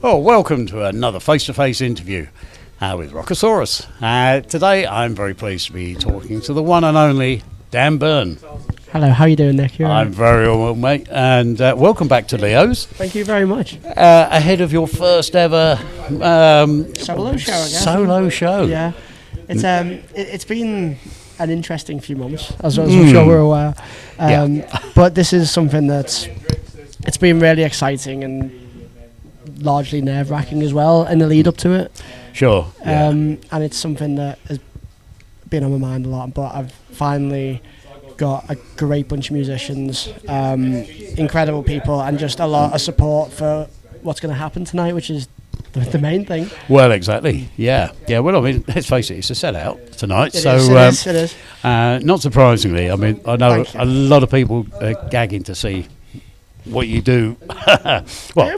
Oh, welcome to another Face2Face interview with Rockosaurus. Today I'm very pleased to be talking to the one and only Dan Byrne. Hello, how are you doing, Nick? I'm very well, mate, and welcome back to Leo's. Thank you very much. Ahead of your first ever Solo show, I guess. Solo show. Yeah, it's been an interesting few months, as I'm sure we're aware. But this is something it's been really exciting and largely nerve-wracking as well in the lead up to it. Sure. And it's something that has been on my mind a lot, but I've finally got a great bunch of musicians, incredible people, and just a lot of support for what's going to happen tonight, which is the main thing. Well, exactly. Yeah. Well, I mean, let's face it, it's a sellout tonight. It is. Not surprisingly, I mean, I know a lot of people are gagging to see what you do. Well,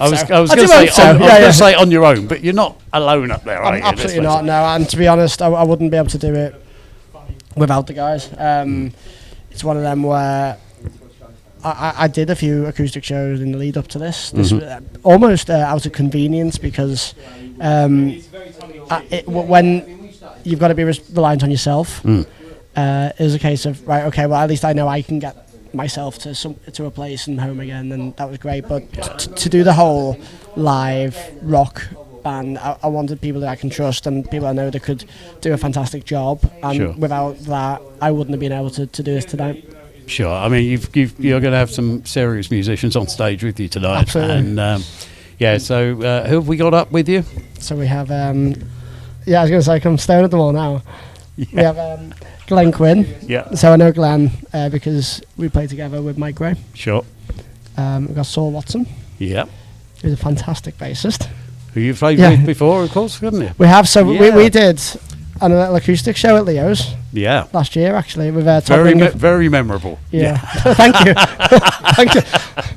I was going to say on your own, but you're not alone up there, are you? Absolutely not, no. And to be honest, I wouldn't be able to do it without the guys. It's one of them where I did a few acoustic shows in the lead up to this. This was almost out of convenience because when you've got to be reliant on yourself, it was a case of, right, okay, well, at least I know I can get myself to a place and home again, and that was great. But to do the whole live rock band, I wanted people that I can trust and people I know that could do a fantastic job, and without that I wouldn't have been able to do this tonight. Sure. I mean, you're going to have some serious musicians on stage with you tonight. Absolutely. And so who have we got up with you? So we have I was going to say, I'm staring at them all now. We have Glenn Quinn. Yeah. So I know Glenn because we play together with Mike Gray. Sure. We've got Saul Watson. Yeah. Who's a fantastic bassist. Who you've played with before, of course, haven't you? We have. So we did a little acoustic show at Leo's. Yeah. Last year, actually, with very memorable. Yeah. Thank you. Thank you.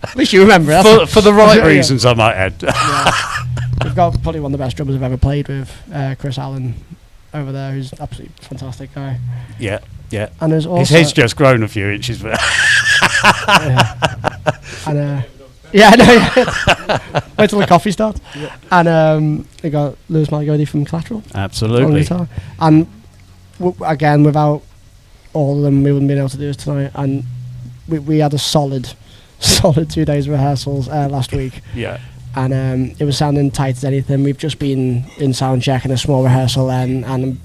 At least you remember it. For the right reasons, I might add. We've got probably one of the best drummers I've ever played with, Chris Allen, over there, who's absolutely fantastic guy. Yeah. And there's also his head's just grown a few inches. But I know. Wait till the coffee starts. Yeah. And we got Lewis Malgody from Collateral. Absolutely. And again, without all of them, we wouldn't be able to do this tonight. And we had a solid 2 days of rehearsals last week. Yeah. And it was sounding tight as anything. We've just been in sound check and a small rehearsal, and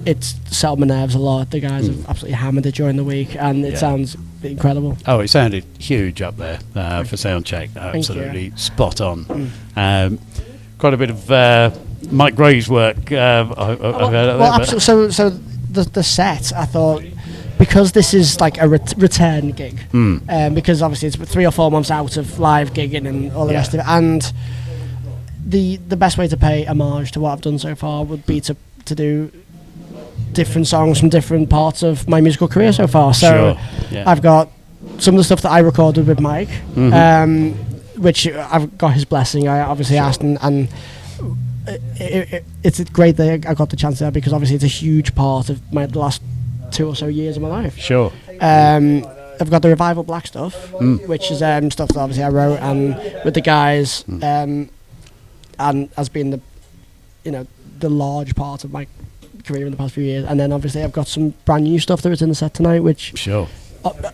it's settled my nerves a lot. The guys have absolutely hammered it during the week, and it sounds incredible. Oh, it sounded huge up there for sound check. Absolutely spot on. Quite a bit of Mike Gray's work. Absolutely. So the set, I thought, because this is like a return gig, because obviously it's 3 or 4 months out of live gigging and all the rest of it, and the best way to pay homage to what I've done so far would be to do different songs from different parts of my musical career so far. So I've got some of the stuff that I recorded with Mike, which I've got his blessing. I obviously asked, and it's great that I got the chance there, because obviously it's a huge part of the last 2 or so years of my life. Sure. I've got the Revival Black stuff, which is stuff that obviously I wrote and with the guys, and has been the large part of my career in the past few years. And then obviously I've got some brand new stuff that's in the set tonight, which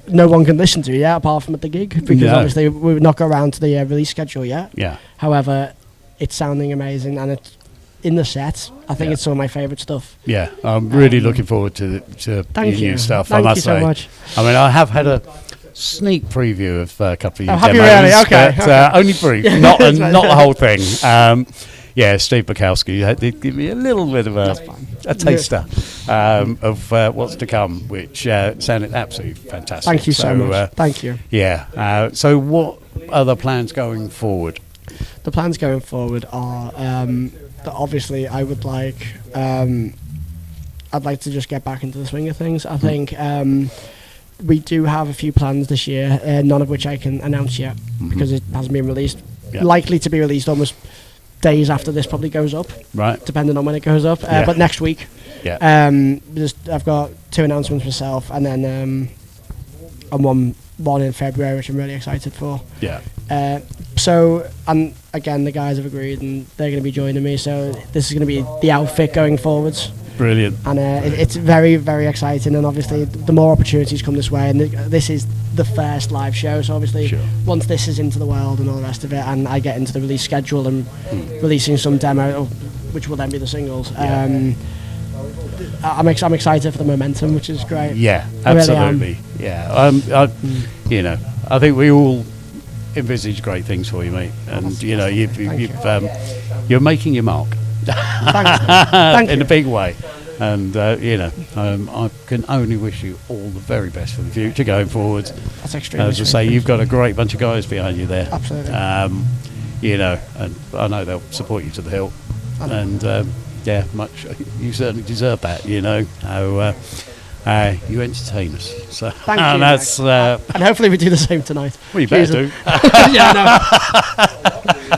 no one can listen to yet apart from at the gig, because obviously we've not got around to the release schedule yet. Yeah. However, it's sounding amazing, and it's in the set. I think it's some of my favourite stuff. Yeah, I'm really looking forward to your new stuff. Thank I must you so say. Much. I mean, I have had a sneak preview of a couple of your demos. Have you really? Okay. But, only brief, not the whole thing. Steve Bukowski did give me a little bit of a taster of what's to come, which sounded absolutely fantastic. Thank you so much. Thank you. Yeah. So what are the plans going forward? The plans going forward are that obviously I would like I'd like to just get back into the swing of things. I think we do have a few plans this year, none of which I can announce yet because it hasn't been released. Likely to be released almost days after this probably goes up, right? Depending on when it goes up. But next week, I've got 2 announcements myself, and then on one in February, which I'm really excited for. So, and again, the guys have agreed, and they're going to be joining me. So this is going to be the outfit going forwards. Brilliant. And it's very, very exciting. And obviously, the more opportunities come this way, and this is the first live show. So obviously, once this is into the world and all the rest of it, and I get into the release schedule and releasing some demo, which will then be the singles. I'm excited for the momentum, which is great. Yeah, absolutely. I think we all envisage great things for you, mate. And you're making your mark. Thank you. In a big way. And I can only wish you all the very best for the future going forward. That's extremely As I say, you've got a great bunch of guys behind you there. Absolutely. And I know they'll support you to the hilt. And you certainly deserve that. You entertain us. So thank you. That's and hopefully we do the same tonight. Well, you better do. Yeah, no.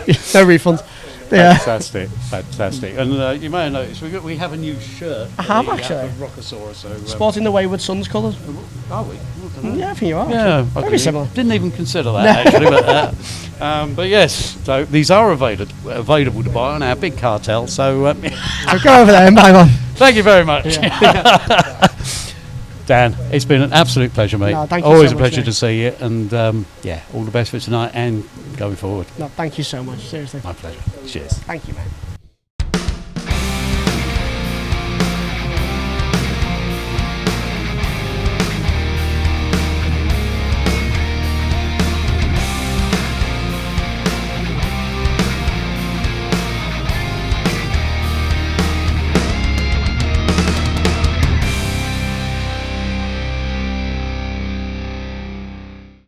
No refunds. Yeah. Fantastic. And you may have noticed we have a new shirt. I have actually. Rockosaurus. So, sporting the Wayward Sons colours. Are we? Yeah, I think you are. Yeah, very similar. Didn't even consider that actually. But yes, so these are available to buy on our big cartel. So I'll go over there and buy one. Thank you very much. Yeah. Dan, it's been an absolute pleasure, mate. No, thank you Always so a pleasure much, to see you, and all the best for tonight and going forward. No, thank you so much. Seriously. My pleasure. Cheers. Thank you, mate.